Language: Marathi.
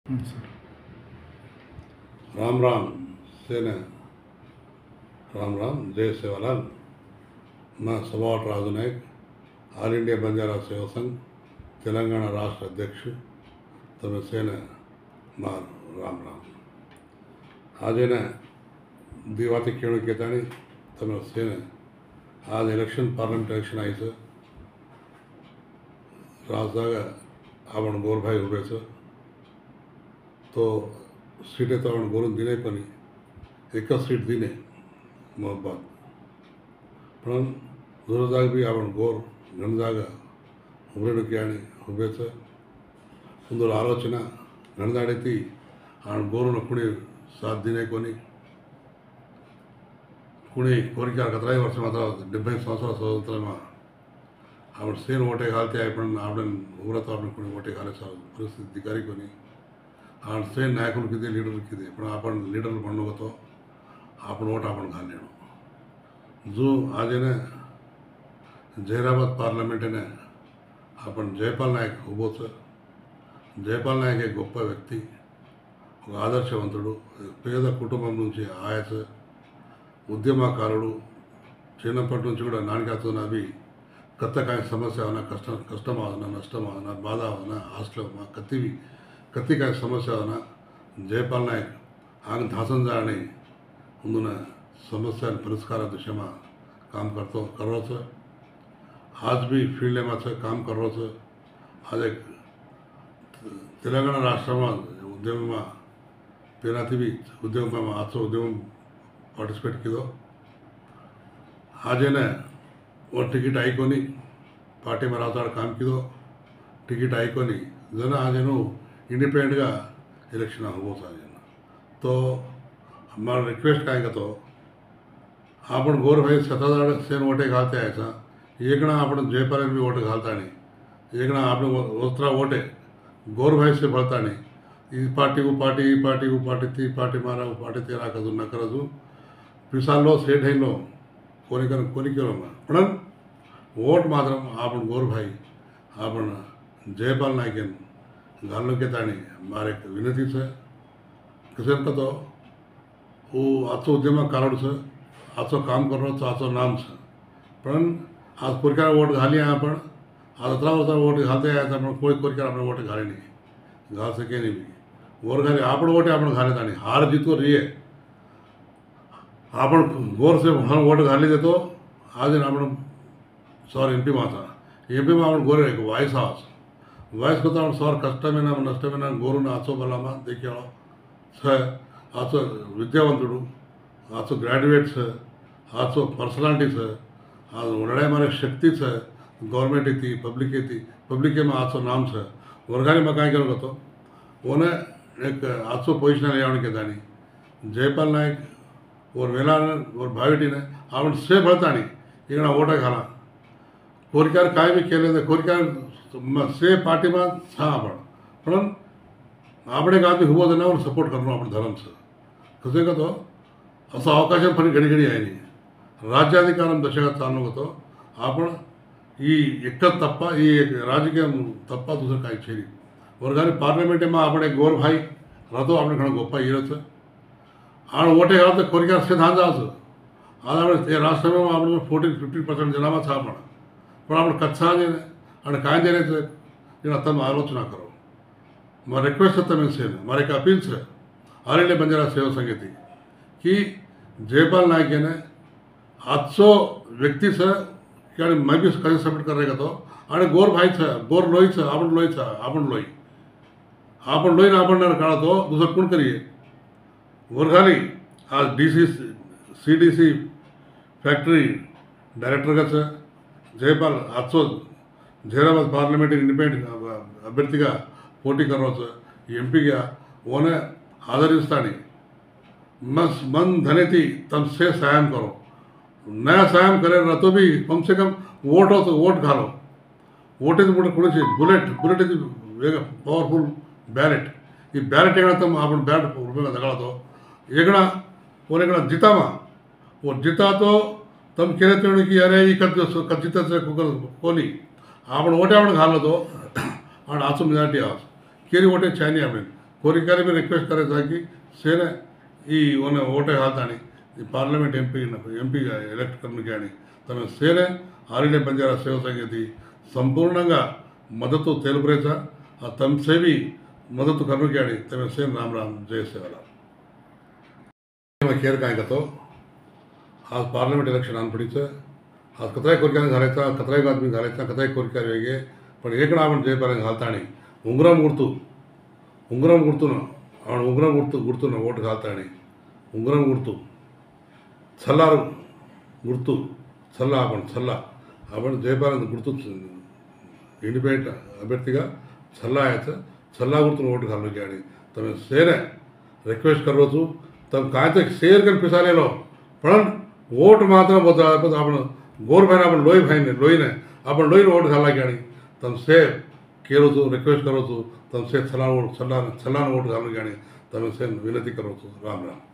सर. राम राम सेना राम राम जय सेवालाल मैं सभावट राजू नायक ऑल इंडिया बंजारा सेवा संघ तेलंगाना राष्ट्र अध्यक्ष तम सेना मार राम राम आज दिवाती केवल केतानी तम सेना आज इलेक्शन पार्लियामेंट इलेक्शन आई सर राजदागा आपण गोर भाई उभे सर तो सीटें तो आपण गोरून दिले पण एक सीट दिने मोहब्बत पण दुसरं जाग बी आपण गोर घण जागा उभे आणि उभेच ಒಂದು ಆಲೋಚನೆ ನಡೆದಾಡೈತಿ ಆ ಗೋರನ ಕುಣಿ ಸಾಥ್ ದಿನೇ कुणी कोरिका 17 वर्ष मात्र 70 संवत्सराల స్వతంత్రమా आपण सेन ओटे घालते आहे पण आपण उघडत आपण कोणी ओटे घालायचा परिस्थिती धिकारी कोणी आणि सेन नायकुలు किती लीडर किती पण आपण लीडर म्हणू होतो आपण वोट आपण घालणं जो आज जहीराबाद पार्लमेंट आपण जयपाल नायक उभोच जयपाल नायक एक గొప్ప వ్యక్తి ఒక ఆదర్శవంతుడు పేద కుటుంబం నుంచి ఆయస ఉద్యమకారుడు చిన్నప్పటి నుంచి కూడా నాన్నగారితో అవి कत्ता काय समस्या होना कष्टम होना नष्टम होना बाधा होना हास्टल कत्ती काय समस्या होना जयपाल नायक आग धासन जाणे ಮುಂದಿನ समस्या परिष्कार दिशा में काम करोच आज भी फील्ड में काम करोच आज एक तेलंगाना राष्ट्र में उद्यम में तेनाती भी उद्यम में आज उद्यम पार्टिसिपेट किदो आज वो टिकीट आईकोनी पार्टी में रावता काम किदो टिकीट आईकोनी जन आज इंडिपेंडेंट का इलेक्शन हो तो हमारा रिक्वेस्ट काय का तो आपण गोर भाई सत्ताधार सेन वोटे घालते आयचा एकना आपण जयपाल भी वोट घालता नहीं एकना आपण ओस्त्रा वोटे गोर भाई से बढ़ता नहीं इस पार्टी को पार्टी ती पार्टी मारा पार्टी तेरा कजू न करजू पिसाल लो सेठ है लो कोणी केलं पण वोट मात्र आपण गोर भाई आपण जयपाल नायकन घालणं घेता आणि मारे विनंती से कसे तो वो आजचं उद्यमक कारण छ आजचं काम करणं आजचं नाम छ पण आज कोरिकार वोट घाली आहे आपण आज 17 वर्षाचा वोट घालते आहे आपण कोई कोरिकार आपण वोट घाले नाही घाल सके नाही गोर घाले आपण वोटे आपण घालत आणि हार जीतो रहिए आपण गोर से वोट घाली देतो आज आपण सौर एमपी माता एमपी में आपण गोरे वाइस हाउस वाइस को आपण सौर कष्टमेना नष्टमेना गोरून आचो बलामा देखियो छ आचो विद्यावंतुडू आचो ग्रॅज्युएट छ आचो पर्सनालिटी छ आज उडड्या मारे शक्ती छ गवर्नमेंट येती पब्लिक में आचो नाम छ वर्गाने में काय केलं होतो ओने एक आचो पोजिशन लेवण के दानी जयपाल नायक और वेला और भाविटी ने आपण से भरतानी इकडा वोटा घाला कोरिकार काय भी केले तर कोरिकार से पार्टी में छा पण આપણે एक आदमी हुआ देना और सपोर्ट करना आपण धर्म से कसे का तो असं अवकाश पण घडी घडी आहे नाही राज्याधिकारम दशकात चालू होतो आपण ही एकच तप्पा ही एक राजकीय तप्पा दुसरं काही छे वर्गाने पार्लमेंट में आपण एक गोर भाई राहतो आपण घणं गोप्पा इरच आणि वोटे घालतो कोरिकार से धांजाचं आज आपण ते राष्ट्रसभेમાં आपण 40-50% जनामा छा पण आपण कच्चा जे आणि काय देण्याचं એના તમે આલોચના કરો મારી રિક્વેસ્ટ તમે છે મારે એક અપીલ છે ऑल इंडिया बंजारा सेवा संघेती की जयपाल नायक ने आजचो व्यक्ती छ कारण मैं भी कधी सपोर्ट करायला तो आणि गोर भाई छ गोर लोई छ आपण लोई ना आपण काढा तो दुसरं कोण करिये वर्गाली आज CDC फॅक्टरी डायरेक्टर का छ जयपाल आजचो जहीराबाद पार्लिमेंट इंडिपेंडेंट अभ्यर्थी का पोटी करवाचं MP का ओने आदरिस्तानी मन धने थी तम से सायम करो नया सायम करे ना तो भी कम से कम वोट हो तो वोट घालो वोटे कुणाची बुलेट वेग पॉवरफुल बैलेट ये बैलेट एकड़ा तम आपण बैलेट रुपये दगाड़ा तो एकड़ा और एकड़ा जीता मा वो जीता तो तम केले तो की अरे ये कद जीता से कोनी आपण वोटे आपण घालो तो आणि आचो मेजॉरिटी आवाज केरी वोटे चायनी आपण कोरिकारी भी रिक्वेस्ट करे था कि सेने उन्हें वोटे हालतानी पार्लियामेंट एमपी एलेक्ट करने तमें सेने ऑल इंडिया बंजारा सेवा संघ संपूर्ण मदद तेलुपरेचा तम से भी मदद करने तमें सेन राम राम जय सेवाला केर काय तो आज पार्लियामेंट इलेक्शन आन पड़ी आज कतराय कोरिकार घालायचा कतराय आदमी घालायचा कतराय कोरिकार वेगे पण एक आपण जयपाल घालतानी उंगरम गुर्तू उंगरम गुर्तून वोट घालतानी उंगरम गुर्तू छल्लार गुर्तू छल्ला आपण जयपाल गुर्तू इंडिपेंडेंट अभ्यर्थी छल्ला गुर्तून वोट घालने तमें सेने रिक्वेस्ट करो तब काय शेर कन पिसाले पण वोट मात्र आपण गोर भाई आपण लोई ने आपण लोई वोट घाला तम से केरो रिक्वेस्ट करो तम से छल्ला वोट घालने तमें से विनती करो राम राम।